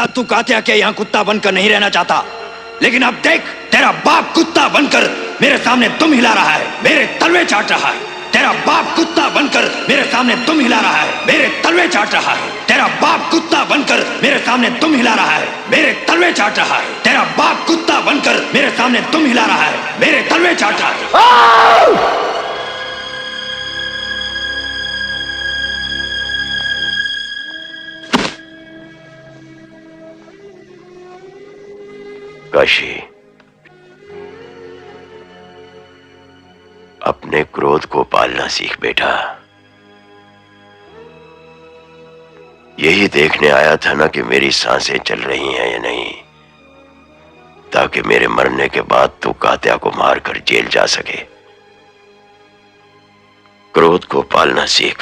था तू कात्या के यहाँ कुत्ता बनकर नहीं रहना चाहता, लेकिन अब देख तेरा बाप कुत्ता बनकर मेरे सामने दुम हिला रहा है, मेरे तलवे चाट रहा है। तेरा बाप कुत्ता बनकर मेरे सामने दुम हिला रहा है, मेरे तलवे चाट रहा है। तेरा बाप कुत्ता बनकर मेरे सामने दुम हिला रहा है, मेरे तलवे चाट रहा है। तेरा बाप कुत्ता बनकर मेरे सामने दुम हिला रहा है, मेरे तलवे चाट रहा है। काशी, अपने क्रोध को पालना सीख बेटा। यही देखने आया था ना कि मेरी सांसें चल रही हैं या नहीं, ताकि मेरे मरने के बाद तू कात्या को मारकर जेल जा सके। क्रोध को पालना सीख।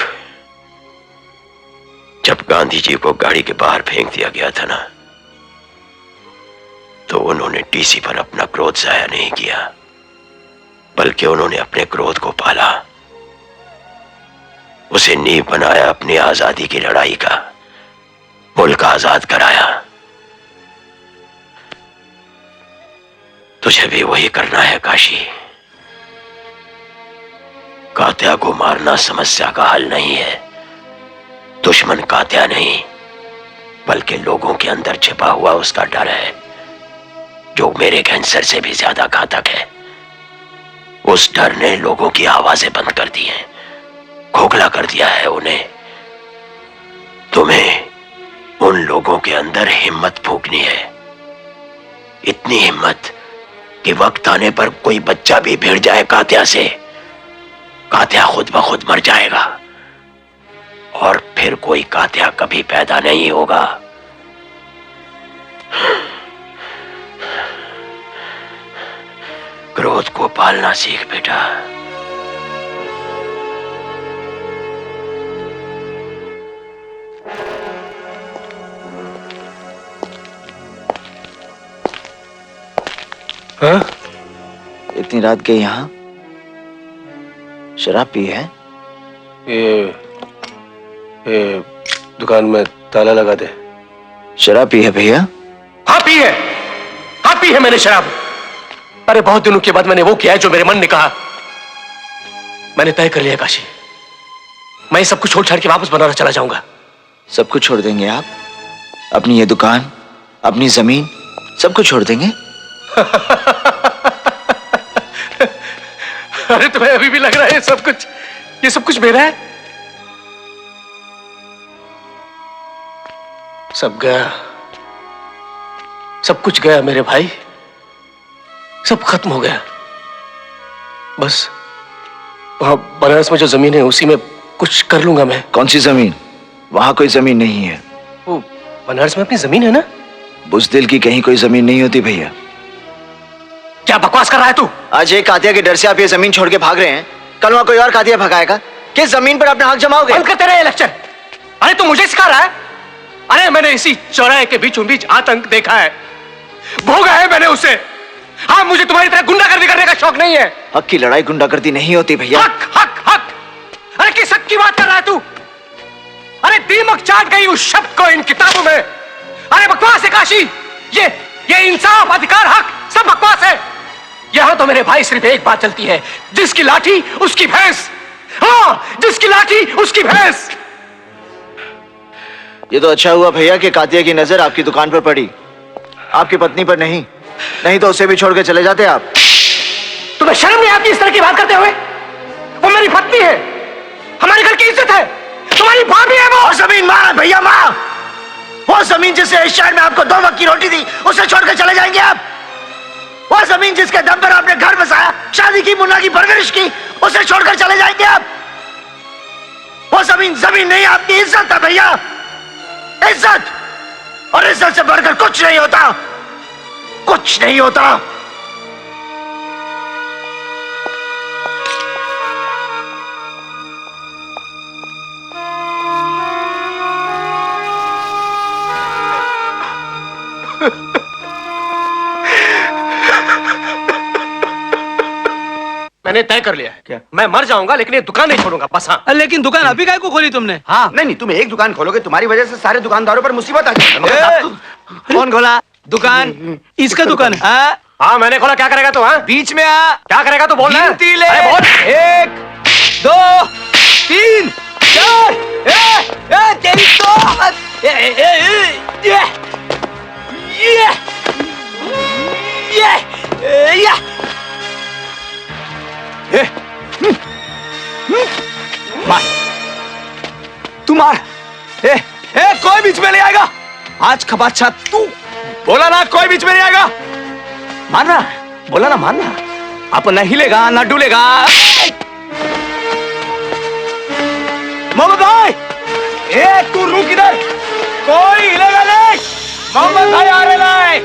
जब गांधी जी को गाड़ी के बाहर फेंक दिया गया था ना, तो उन्होंने टीसी पर अपना क्रोध जाया नहीं किया, बल्कि उन्होंने अपने क्रोध को पाला, उसे नींव बनाया अपनी आजादी की लड़ाई का, मुल्क आजाद कराया। तुझे भी वही करना है काशी। कात्या को मारना समस्या का हल नहीं है। दुश्मन कात्या नहीं, बल्कि लोगों के अंदर छिपा हुआ उसका डर है, जो मेरे कैंसर से भी ज्यादा घातक है। उस डर ने लोगों की आवाजें बंद कर दी हैं, खोखला कर दिया है उन्हें। तुम्हें उन लोगों के अंदर हिम्मत फूंकनी है, इतनी हिम्मत कि वक्त आने पर कोई बच्चा भी भिड़ जाए कात्या से, कात्या खुद ब खुद मर जाएगा और फिर कोई कात्या कभी पैदा नहीं होगा। क्रोध को पालना सीख बेटा। हाँ? इतनी रात के यहाँ शराब पी है? ये दुकान में ताला लगा दे। शराब पी है भैया? हाँ पी है, हाँ पी है मैंने शराब। अरे बहुत दिनों के बाद मैंने वो किया है जो मेरे मन ने कहा। मैंने तय कर लिया काशी, मैं सब कुछ छोड़ छाड़ के वापस बनारस चला जाऊंगा। सब कुछ छोड़ देंगे आप? अपनी ये दुकान, अपनी जमीन, सब कुछ छोड़ देंगे? अरे तुम्हें अभी भी लग रहा है ये सब कुछ मेरा है? सब गया, सब कुछ गया मेरे भाई, सब खत्म हो गया। बस वहां बनारस में जो जमीन है उसी में कुछ कर लूंगा मैं। कौन सी जमीन? वहां कोई जमीन नहीं है। वो बनारस में अपनी जमीन है ना? बुज़दिल की कहीं कोई जमीन नहीं होती भैया। क्या बकवास कर रहा है तू? आज एक कातिया के डर से आप ये जमीन छोड़ के भाग रहे हैं, कल वहां कोई और कातिया भगाएगा। किस जमीन पर अपना हक जमाओगे? बंद कर तेरा ये लेक्चर। अरे तू मुझे सिखा रहा है? अरे मैंने इसी चौराहे के बीचों बीच आतंक देखा है, भोगा है मैंने उसे। हाँ, मुझे तुम्हारी तरह गुंडागर्दी करने का शौक नहीं है। हक की लड़ाई गुंडागर्दी नहीं होती भैया। हक हक हक। अरे किस हक की बात कर रहा है तू? अरे दीमक चाट गई उस शब्द को इन किताबों में। अरे बकवास है काशी, ये इंसाफ, अधिकार, हक सब बकवास है। यहां तो मेरे भाई सिर्फ एक बात चलती है, जिसकी लाठी उसकी भैंस। हाँ, जिसकी लाठी उसकी भैंस। ये तो अच्छा हुआ भैया कि कातिया की नजर आपकी दुकान पर पड़ी, आपकी पत्नी पर नहीं, नहीं तो उसे भी छोड़ के चले जाते आप। तुम्हें शर्म नहीं आती इस तरह की बात करते हुए? वो मेरी पत्नी है, हमारे घर की इज्जत है, तुम्हारी भाभी है वो। और जमीन मां भैया, मां, वो जमीन जिससे इस शहर में आपको 2 वक्त की रोटी दी, उसे छोड़कर चले जाएंगे आप? वो जमीन जिसके दम पर आपने घर बसाया, शादी की, मुन्ना की परवरिश की, उसे छोड़कर चले जाएंगे आप? वो जमीन जमीन नहीं, आपकी इज्जत है भैया, इज्जत। और इज्जत से बढ़कर कुछ नहीं होता, कुछ नहीं होता। मैंने तय कर लिया है। क्या? मैं मर जाऊंगा लेकिन ये दुकान नहीं छोड़ूंगा, बस। हाँ, लेकिन दुकान अभी काहे को खोली तुमने? हाँ नहीं, तुम एक दुकान खोलोगे, तुम्हारी वजह से सारे दुकानदारों पर मुसीबत आ जाएगी। कौन खोला? दुकान इसका दुकान? हाँ हाँ मैंने खोला। क्या करेगा तू? हाँ बीच में आ। क्या करेगा तू? बोल। गिनती ले। अरे बोल। 1 2 3 4 तेरी तो मार, तू मार। कोई बीच में नहीं आएगा आज का बादशाह तू। बोला ना कोई बीच में नहीं आएगा। मारना, बोला ना मारना। आप न हिलेगा न डुलेगा। मोहम्मद भाई, तू रुक इधर, कोई हिलेगा नहीं। मोहम्मद भाई आ रहे हैं।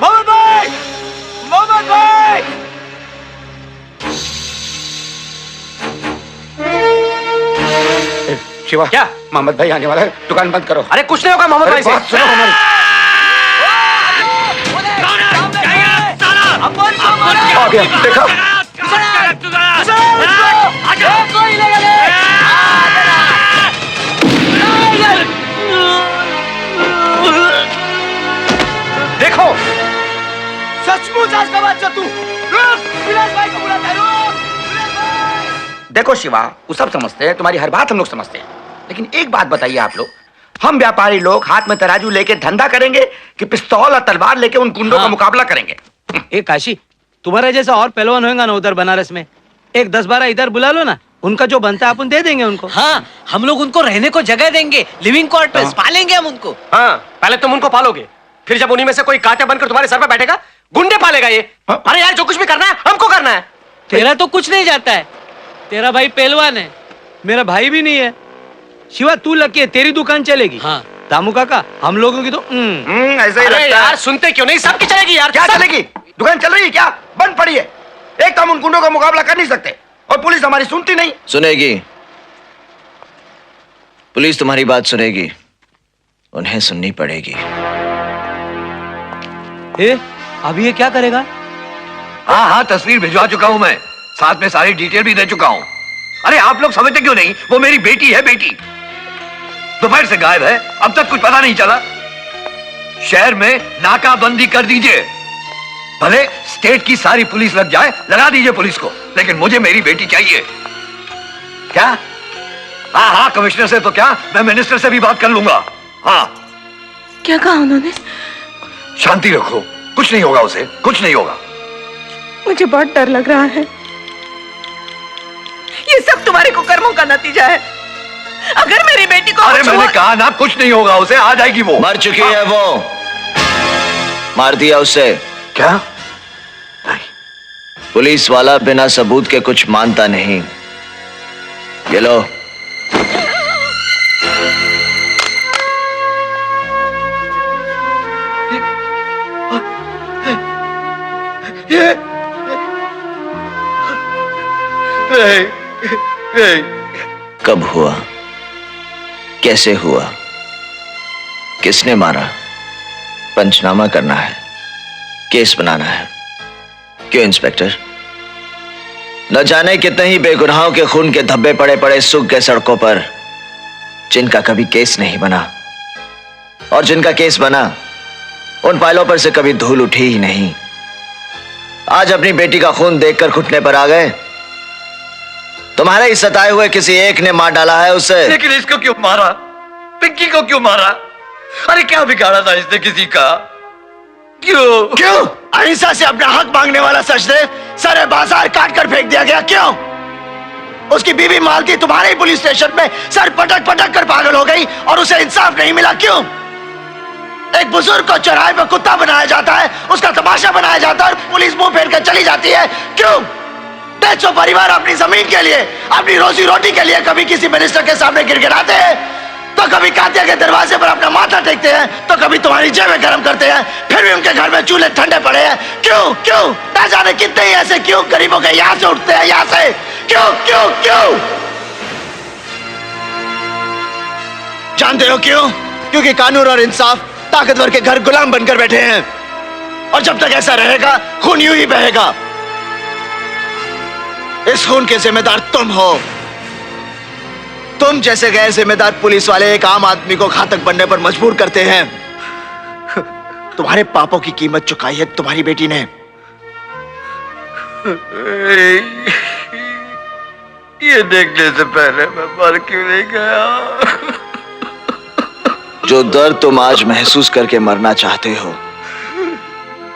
मोहम्मद भाई, मोहम्मद भाई। शिवा, क्या? मोहम्मद भाई आने वाला है, दुकान बंद करो। अरे कुछ नहीं होगा मोहम्मद भाई से। बात सुनो हमारी। आ गया, देखा? देखो सचमुच आज का बादशाह तू। विलास भाई को बुलाता है। देखो शिवा, वो सब समझते हैं, तुम्हारी हर बात हम लोग समझते हैं, लेकिन एक बात बताइए आप लोग, हम व्यापारी लोग हाथ में तराजू लेके धंधा करेंगे कि पिस्तौल और तलवार लेके उन गुंडों का मुकाबला करेंगे? एक काशी, तुम्हारा जैसा और पहलवान होगा ना उधर बनारस में, एक 10-12 इधर बुला लो ना, उनका जो बनता है अपन दे देंगे उनको। हाँ, हम लोग उनको रहने को जगह देंगे, लिविंग क्वार्टर्स पालेंगे हम उनको। हाँ, पहले तुम उनको पालोगे, फिर जब उन्हीं में से कोई कांटे बनकर तुम्हारे सर पे बैठेगा, गुंडे पालेगा ये। अरे यार, जो कुछ भी करना है हमको करना है। तेरा तो कुछ नहीं जाता है, तेरा भाई पहलवान है, मेरा भाई भी नहीं है। शिवा तू लकी है, तेरी दुकान चलेगी। हाँ। दामू काका, हम लोगों की तो ऐसा ही अरे लगता यार, है। सुनते क्यों नहीं? सबकी चलेगी यार। क्या सब- चलेगी? दुकान चल रही है क्या? बंद पड़ी है। एक तो हम उन गुंडों का मुकाबला कर नहीं सकते और पुलिस हमारी सुनती नहीं। सुनेगी, पुलिस तुम्हारी बात सुनेगी, उन्हें सुननी पड़ेगी। अभी ये क्या करेगा? हाँ हाँ, तस्वीर भिजवा चुका हूं मैं, साथ में सारी डिटेल भी दे चुका हूं। अरे आप लोग समझते क्यों नहीं? वो मेरी बेटी है, बेटी दोपहर से गायब है, अब तक कुछ पता नहीं चला। शहर में नाकाबंदी कर दीजिए, भले स्टेट की सारी पुलिस लग जाए, लगा दीजिए पुलिस को, लेकिन मुझे मेरी बेटी चाहिए। क्या? हाँ हाँ, कमिश्नर से तो क्या, मैं मिनिस्टर से भी बात कर लूंगा। हाँ। क्या कहा उन्होंने? शांति रखो, कुछ नहीं होगा उसे, कुछ नहीं होगा। मुझे बहुत डर लग रहा है। ये सब तुम्हारे कुकर्मों का नतीजा है। अगर मेरी बेटी को अरे कुछ मैंने हुआ- कहा ना, कुछ नहीं होगा उसे, आ जाएगी वो। मर चुकी है वो, मार दिया उसे। क्या? पुलिस वाला बिना सबूत के कुछ मानता नहीं। ये लो। कब हुआ, कैसे हुआ, किसने मारा, पंचनामा करना है, केस बनाना है। क्यों इंस्पेक्टर? न जाने कितने ही बेगुनाहों के खून के धब्बे पड़े पड़े सूख गए सड़कों पर, जिनका कभी केस नहीं बना, और जिनका केस बना उन फाइलों पर से कभी धूल उठी ही नहीं। आज अपनी बेटी का खून देखकर घुटने पर आ गए। तुम्हारे ही सताए हुए किसी एक ने मार डाला है उसे। लेकिन इसको क्यों मारा? पिंकी को क्यों मारा? अरे क्या बिगाड़ा था इसने किसी का? क्यों? क्यों? अहिंसा से अपना हक मांगने वाला सचदेव सारे बाजार काट कर फेंक दिया गया। क्यों? उसकी बीवी मालती तुम्हारे ही पुलिस स्टेशन में सर पटक पटक कर पागल हो गई और उसे इंसाफ नहीं मिला। क्यों? एक बुजुर्ग को चौराहे पर कुत्ता बनाया जाता है, उसका तमाशा बनाया जाता है और पुलिस मुंह फेर कर चली जाती है। क्यों? 150 परिवार अपनी जमीन के लिए, अपनी रोजी रोटी के लिए कभी किसी मिनिस्टर के सामने गिड़गिड़ाते हैं, तो कभी कातिया के दरवाजे पर अपना माथा टेकते हैं, तो कभी तुम्हारी जेबें गर्म करते हैं, फिर भी उनके घर में चूल्हे ठंडे पड़े हैं। क्यों? क्यों? ना जाने कितने ही ऐसे क्यों गरीबों के यहां से उठते हैं, यहां से। क्यों? क्यों? क्यों? जानते हो क्यों? क्योंकि कानून और इंसाफ ताकतवर के घर गुलाम बनकर बैठे हैं, और जब तक ऐसा रहेगा खून यूं ही बहेगा। इस खून के जिम्मेदार तुम हो। तुम जैसे गैर जिम्मेदार पुलिस वाले एक आम आदमी को घातक बनने पर मजबूर करते हैं। तुम्हारे पापों की कीमत चुकाई है तुम्हारी बेटी ने। ये देखने से पहले मैं मर क्यों नहीं गया? जो दर्द तुम आज महसूस करके मरना चाहते हो,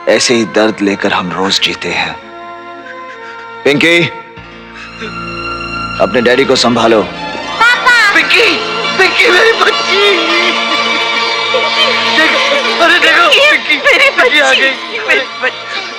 ऐसे ही दर्द लेकर हम रोज जीते हैं। पिंकी, अपने डैडी को संभालो। पिंकी, पिंकी मेरी बच्ची। देखो, अरे देखो, पिंकी मेरी आ गई। बच्ची, मेरी बच्ची।